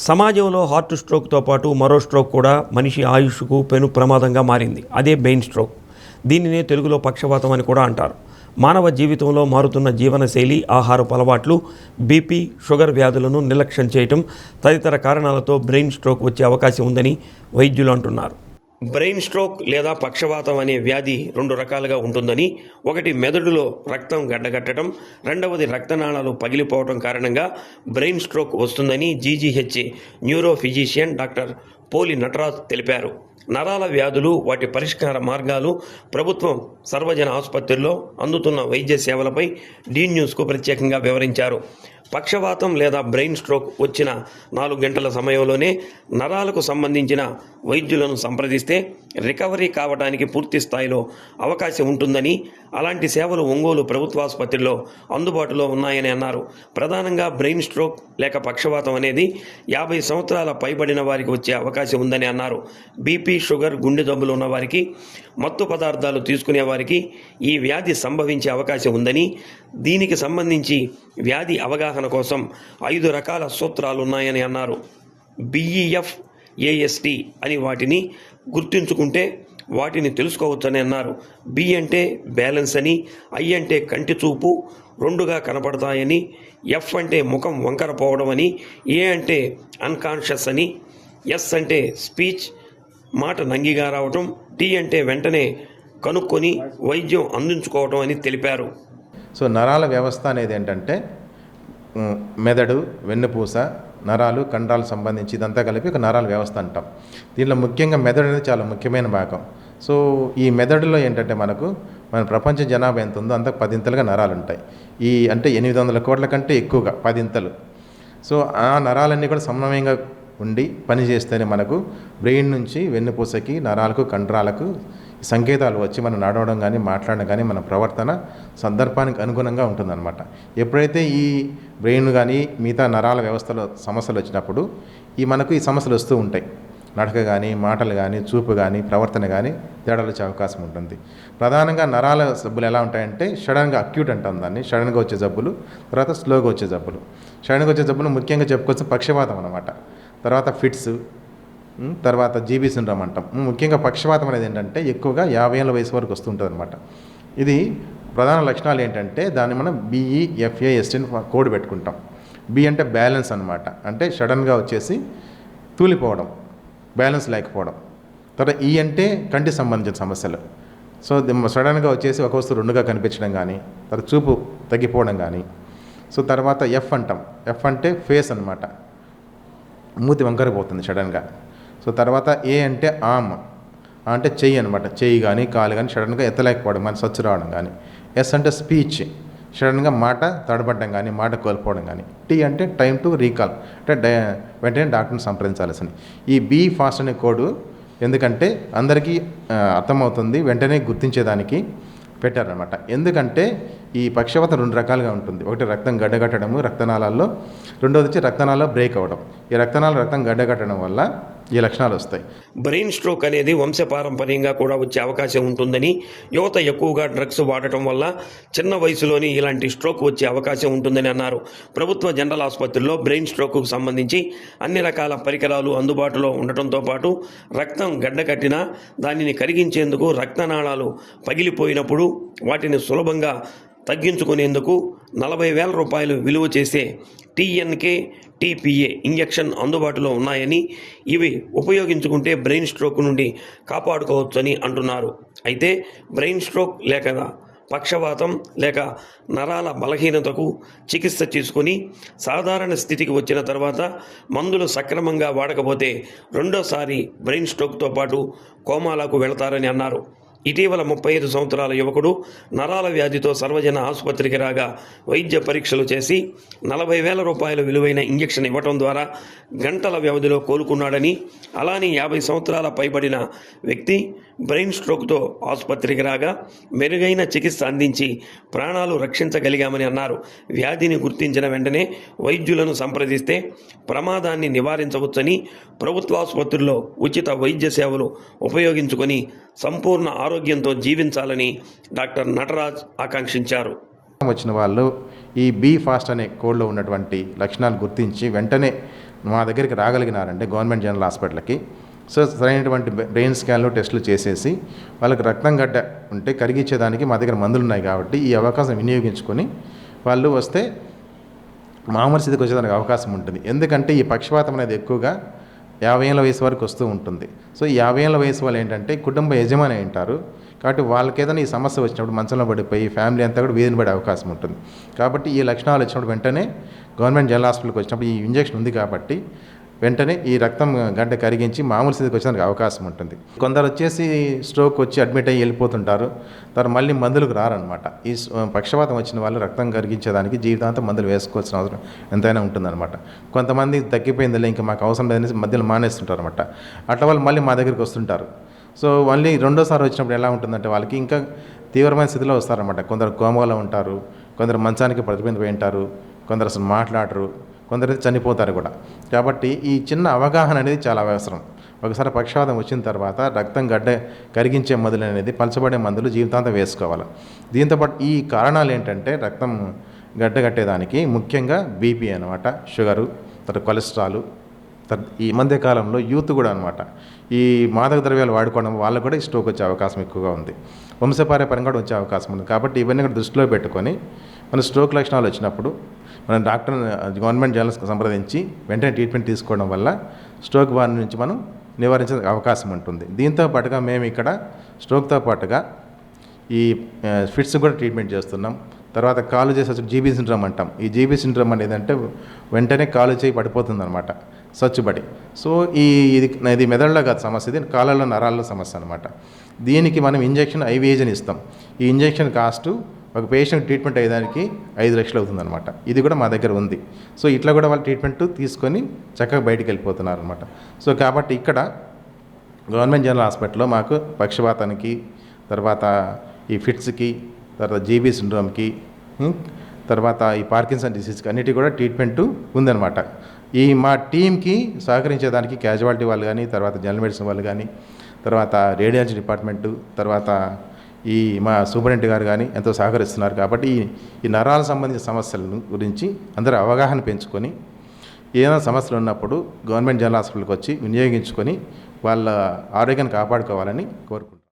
సమాజంలో హార్ట్ స్ట్రోక్తో పాటు మరో స్ట్రోక్ కూడా మనిషి ఆయుష్కు పెను ప్రమాదంగా మారింది. అదే బ్రెయిన్ స్ట్రోక్. దీనినే తెలుగులో పక్షవాతం అని కూడా అంటారు. మానవ జీవితంలో మారుతున్న జీవనశైలి, ఆహారపు అలవాట్లు, బీపీ, షుగర్ వ్యాధులను నిర్లక్ష్యం చేయటం తదితర కారణాలతో బ్రెయిన్ స్ట్రోక్ వచ్చే అవకాశం ఉందని వైద్యులు అంటున్నారు. బ్రెయిన్ స్ట్రోక్ లేదా పక్షవాతం అనే వ్యాధి రెండు రకాలుగా ఉంటుందని, ఒకటి మెదడులో రక్తం గడ్డగట్టడం, రెండవది రక్తనాళాలు పగిలిపోవడం కారణంగా బ్రెయిన్ స్ట్రోక్ వస్తుందని జీజీహెచ్ న్యూరో ఫిజిషియన్ డాక్టర్ పోలి నటరాజ్ తెలిపారు. నరాల వ్యాధులు, వాటి పరిష్కార మార్గాలు, ప్రభుత్వం సర్వజన ఆసుపత్రుల్లో అందుతున్న వైద్య సేవలపై డి న్యూస్కు ప్రత్యేకంగా వివరించారు. పక్షవాతం లేదా బ్రెయిన్ స్ట్రోక్ వచ్చిన 4 గంటల సమయంలోనే నరాలకు సంబంధించిన వైద్యులను సంప్రదిస్తే రికవరీ కావడానికి పూర్తి స్థాయిలో అవకాశం ఉంటుందని, అలాంటి సేవలు ఒంగోలు ప్రభుత్వాసుపత్రిలో అందుబాటులో ఉన్నాయని అన్నారు. ప్రధానంగా బ్రెయిన్ స్ట్రోక్ లేక పక్షవాతం అనేది 50 సంవత్సరాల పైబడిన వారికి వచ్చే అవకాశం ఉందని అన్నారు. బీపీ, షుగర్, గుండె జబ్బులు ఉన్న వారికి, మత్తు పదార్థాలు తీసుకునే వారికి ఈ వ్యాధి సంభవించే అవకాశం ఉందని, దీనికి సంబంధించి వ్యాధి అవగాహన కోసం 5 రకాల సూత్రాలు ఉన్నాయని అన్నారు. బిఈఎఫ్, ఏఎస్టీ అని వాటిని గుర్తుంచుకుంటే వాటిని తెలుసుకోవచ్చని అన్నారు. బి అంటే బ్యాలెన్స్ అని, ఐ అంటే కంటి చూపు రెండుగా కనపడతాయని, ఎఫ్ అంటే ముఖం వంకర పోవడం అని, ఏ అంటే అన్కాన్షియస్ అని, ఎస్ అంటే స్పీచ్ మాట నంగిగా రావటం, టీ అంటే వెంటనే కనుక్కొని వైద్యం అందించుకోవడం అని తెలిపారు. సో నరాల వ్యవస్థ అనేది ఏంటంటే మెదడు, వెన్నుపూస, నరాలు, కండరాలు సంబంధించి ఇదంతా కలిపి ఒక నరాల వ్యవస్థ అంటాం. దీనిలో ముఖ్యంగా మెదడు అనేది చాలా ముఖ్యమైన భాగం. సో ఈ మెదడులో ఏంటంటే మన ప్రపంచ జనాభా ఎంత ఉందో అంత 10 నరాలు ఉంటాయి. అంటే 800 కోట్ల కంటే ఎక్కువగా 10. సో ఆ నరాలన్నీ కూడా సమన్వయంగా ఉండి పనిచేస్తేనే మనకు బ్రెయిన్ నుంచి వెన్నుపూసకి, నరాలకు, కండరాలకు సంకేతాలు వచ్చి మనం నడవడం కానీ, మాట్లాడడం కానీ, మన ప్రవర్తన సందర్భానికి అనుగుణంగా ఉంటుందన్నమాట. ఎప్పుడైతే ఈ బ్రెయిన్ కానీ మిగతా నరాల వ్యవస్థలో సమస్యలు వచ్చినప్పుడు మనకు ఈ సమస్యలు వస్తూ ఉంటాయి. నడక కానీ, మాటలు కానీ, చూపు కానీ, ప్రవర్తన కానీ తేడాలు వచ్చే అవకాశం ఉంటుంది. ప్రధానంగా నరాల జబ్బులు ఎలా ఉంటాయంటే సడన్గా అక్యూట్ అంటాం దాన్ని, సడన్గా వచ్చే జబ్బులు, తర్వాత స్లోగా వచ్చే జబ్బులు. సడన్గా వచ్చే జబ్బులు ముఖ్యంగా చెప్పుకోవచ్చు పక్షవాతం అన్నమాట. తర్వాత ఫిట్స్, తర్వాత జీబీ సిండ్రోమ్ అంటాం. ముఖ్యంగా పక్షవాతం అనేది ఏంటంటే ఎక్కువగా 50 ఏళ్ళ వయసు వరకు వస్తుంటుంది అనమాట. ఇది ప్రధాన లక్షణాలు ఏంటంటే దాన్ని మనం బిఈఎఫ్ఏఎస్టీ కోడ్ పెట్టుకుంటాం. బి అంటే బ్యాలెన్స్ అనమాట, అంటే సడన్గా వచ్చేసి తూలిపోవడం, బ్యాలెన్స్ లేకపోవడం. తర్వాత ఈ అంటే కంటికి సంబంధించిన సమస్యలు. సో సడన్గా వచ్చేసి ఒక వస్తువు రెండుగా కనిపించడం కానీ, తర్వాత చూపు తగ్గిపోవడం కానీ. సో తర్వాత ఎఫ్ అంటాం. ఎఫ్ అంటే ఫేస్ అనమాట, మూతి వంకరిపోతుంది సడన్గా. సో తర్వాత ఏ అంటే ఆమ్ అంటే చెయ్యి అనమాట, చెయ్యి కానీ కాలు కానీ సడన్గా ఎత్తలేకపోవడం కానీ, సచ్చు రావడం కానీ. ఎస్ అంటే స్పీచ్, సడన్గా మాట తడబడడం కానీ, మాట కోల్పోవడం కానీ. టీ అంటే టైం టు రీకాల్, అంటే వెంటనే డాక్టర్ని సంప్రదించాల్సింది. ఈ బీ ఫాస్ట్ అనే కోడ్ ఎందుకంటే అందరికీ అర్థమవుతుంది, వెంటనే గుర్తించేదానికి పెట్టారనమాట. ఎందుకంటే ఈ పక్షవాతం 2 రకాలుగా ఉంటుంది. ఒకటి రక్తం గడ్డగట్టడము రక్తనాళాల్లో, రెండోది వచ్చి రక్తనాళాల్లో బ్రేక్ అవ్వడం. ఈ రక్తం గడ్డగట్టడం వల్ల ఈ లక్షణాలు వస్తాయి. బ్రెయిన్ స్ట్రోక్ అనేది వంశపారంపర్యంగా కూడా వచ్చే అవకాశం ఉంటుందని, యువత ఎక్కువగా డ్రగ్స్ వాడటం వల్ల చిన్న వయసులోని ఇలాంటి స్ట్రోక్ వచ్చే అవకాశం ఉంటుందని అన్నారు. ప్రభుత్వ జనరల్ ఆసుపత్రుల్లో బ్రెయిన్ స్ట్రోక్కు సంబంధించి అన్ని రకాల పరికరాలు అందుబాటులో ఉండటంతో పాటు రక్తం గడ్డకట్టినా దానిని కరిగించేందుకు, రక్తనాళాలు పగిలిపోయినప్పుడు వాటిని సులభంగా తగ్గించుకునేందుకు 40,000 రూపాయలు విలువ చేసే టీఎన్కే, టీపీఏ ఇంజెక్షన్ అందుబాటులో ఉన్నాయని, ఇవి ఉపయోగించుకుంటే బ్రెయిన్ స్ట్రోక్ నుండి కాపాడుకోవచ్చని అంటున్నారు. అయితే బ్రెయిన్ స్ట్రోక్ లేక పక్షవాతం లేక నరాల బలహీనతకు చికిత్స తీసుకుని సాధారణ స్థితికి వచ్చిన తర్వాత మందులు సక్రమంగా వాడకపోతే రెండోసారి బ్రెయిన్ స్ట్రోక్తో పాటు కోమాలకు వెళతారని అన్నారు. ఇటీవల 35 సంవత్సరాల యువకుడు నరాల వ్యాధితో సర్వజన ఆసుపత్రికి రాగా వైద్య పరీక్షలు చేసి 40,000 రూపాయల విలువైన ఇంజెక్షన్ ఇవ్వటం ద్వారా గంటల వ్యవధిలో కోలుకున్నాడని, అలానే 50 సంవత్సరాల పైబడిన వ్యక్తి బ్రెయిన్ స్ట్రోక్తో ఆసుపత్రికి రాగా మెరుగైన చికిత్స అందించి ప్రాణాలు రక్షించగలిగామని అన్నారు. వ్యాధిని గుర్తించిన వెంటనే వైద్యులను సంప్రదిస్తే ప్రమాదాన్ని నివారించవచ్చని, ప్రభుత్వాసుపత్రుల్లో ఉచిత వైద్య సేవలు ఉపయోగించుకొని సంపూర్ణ ఆరోగ్యంతో జీవించాలని డాక్టర్ నటరాజ్ ఆకాంక్షించారు. వచ్చిన వాళ్ళు ఈ బీ ఫాస్ట్ అనే కోడ్లో ఉన్నటువంటి లక్షణాలు గుర్తించి వెంటనే మా దగ్గరికి రాగలిగినారంటే గవర్నమెంట్ జనరల్ హాస్పిటల్కి, సో సరైనటువంటి బ్రెయిన్ స్కాన్లు టెస్టులు చేసేసి వాళ్ళకి రక్తం గడ్డ ఉంటే కరిగించేదానికి మా దగ్గర మందులు ఉన్నాయి కాబట్టి ఈ అవకాశం వినియోగించుకొని వాళ్ళు వస్తే మామూలు స్థితికి వచ్చేదానికి అవకాశం ఉంటుంది. ఎందుకంటే ఈ పక్షవాతం అనేది ఎక్కువగా 50 ఏళ్ళ వయసు వరకు వస్తూ ఉంటుంది. సో ఈ 50 ఏళ్ళ వయసు వాళ్ళు ఏంటంటే కుటుంబ యజమాని ఉంటారు కాబట్టి వాళ్ళకి ఏదైనా ఈ సమస్య వచ్చినప్పుడు మంచంలో పడిపోయి ఫ్యామిలీ అంతా కూడా వీధిని పడే అవకాశం ఉంటుంది. కాబట్టి ఈ లక్షణాలు వచ్చినప్పుడు వెంటనే గవర్నమెంట్ జనరల్ హాస్పిటల్కి వచ్చినప్పుడు ఈ ఇంజెక్షన్ ఉంది కాబట్టి వెంటనే ఈ రక్తం గడ్డ కరిగించి మామూలు స్థితికి వచ్చేదానికి అవకాశం ఉంటుంది. కొందరు వచ్చేసి స్ట్రోక్ వచ్చి అడ్మిట్ అయ్యి వెళ్ళిపోతుంటారు, తర్వాత మళ్ళీ మందులకు రారనమాట. ఈ పక్షవాతం వచ్చిన వాళ్ళు రక్తం కరిగించేదానికి జీవితాంతం మందులు వేసుకోవాల్సిన అవసరం ఎంతైనా ఉంటుందన్నమాట. కొంతమంది తగ్గిపోయిందిలే ఇంకా మాకు అవసరం లేదనేసి మధ్యలో మానేస్తుంటారు అనమాట. అట్లా వాళ్ళు మళ్ళీ మా దగ్గరికి వస్తుంటారు. సో మళ్ళీ రెండోసారి వచ్చినప్పుడు ఎలా ఉంటుందంటే వాళ్ళకి ఇంకా తీవ్రమైన స్థితిలో వస్తారన్నమాట. కొందరు కోమాలో ఉంటారు, కొందరు మంచానికి ప్రతిబింబిపోయి ఉంటారు, కొందరు అసలు మాట్లాడరు, కొందరు చనిపోతారు కూడా. కాబట్టి ఈ చిన్న అవగాహన అనేది చాలా అవసరం. ఒకసారి పక్షవాతం వచ్చిన తర్వాత రక్తం గడ్డ కరిగించే మందులు అనేది పలచబడే మందులు జీవితాంతం వేసుకోవాలి. దీంతోపాటు ఈ కారణాలు ఏంటంటే రక్తం గడ్డ కట్టేదానికి ముఖ్యంగా బీపీ అనమాట, షుగరు, తర్వాత కొలెస్ట్రాలు, ఈ మధ్య కాలంలో యూత్ కూడా అనమాట ఈ మాదక ద్రవ్యాలు వాడుకోవడం వాళ్ళకు కూడా స్ట్రోక్ వచ్చే అవకాశం ఎక్కువగా ఉంది. వంశపారంపర్యంగా కూడా వచ్చే అవకాశం ఉంది. కాబట్టి ఇవన్నీ కూడా దృష్టిలో పెట్టుకొని మన స్ట్రోక్ లక్షణాలు వచ్చినప్పుడు మనం డాక్టర్ గవర్నమెంట్ జనరల్స్కి సంప్రదించి వెంటనే ట్రీట్మెంట్ తీసుకోవడం వల్ల స్ట్రోక్ బారి నుంచి మనం నివారించే అవకాశం ఉంటుంది. దీంతో పాటుగా మేము ఇక్కడ స్ట్రోక్తో పాటుగా ఈ ఫిట్స్ కూడా ట్రీట్మెంట్ చేస్తున్నాం. తర్వాత కాలు చేసి జీబీ సిండ్రోమ్ అంటాం. ఈ జీబీ సిండ్రోమ్ అనేది అంటే వెంటనే కాలు చేయి పడిపోతుంది అనమాట, స్వచ్ఛబడి. సో ఇది మెదడులో కాదు సమస్య, ఇది కాళ్ళలో నరాల్లో సమస్య అనమాట. దీనికి మనం ఇంజెక్షన్ ఐవిఏజన్ ఇస్తాం. ఈ ఇంజెక్షన్ కాస్ట్ ఒక పేషెంట్ ట్రీట్మెంట్ అయ్యేదానికి 5 లక్షలు అవుతుందన్నమాట. ఇది కూడా మా దగ్గర ఉంది. సో ఇట్లా కూడా వాళ్ళు ట్రీట్మెంట్ తీసుకొని చక్కగా బయటికి వెళ్ళిపోతున్నారు అనమాట. సో కాబట్టి ఇక్కడ గవర్నమెంట్ జనరల్ హాస్పిటల్లో మాకు పక్షవాతానికి, తర్వాత ఈ ఫిట్స్కి, తర్వాత జీబీ సిండ్రోమ్కి, తర్వాత ఈ పార్కిన్సన్ డిసీజ్కి అన్నిటి కూడా ట్రీట్మెంట్ ఉందన్నమాట. ఈ మా టీంకి సహకరించేదానికి క్యాజువాలిటీ వాళ్ళు కానీ, తర్వాత జనరల్ మెడిసిన్ వాళ్ళు కానీ, తర్వాత రేడియాలజీ డిపార్ట్మెంటు, తర్వాత ఈ మా సూపరింటెండెంట్ గారు కానీ ఎంతో సహకరిస్తున్నారు. కాబట్టి ఈ నరాలకు సంబంధించిన సమస్యల గురించి అందరూ అవగాహన పెంచుకొని ఏదైనా సమస్యలు ఉన్నప్పుడు గవర్నమెంట్ జనరల్ హాస్పిటల్కి వచ్చి వినియోగించుకొని వాళ్ళ ఆరోగ్యాన్ని కాపాడుకోవాలని కోరుకుంటున్నాను.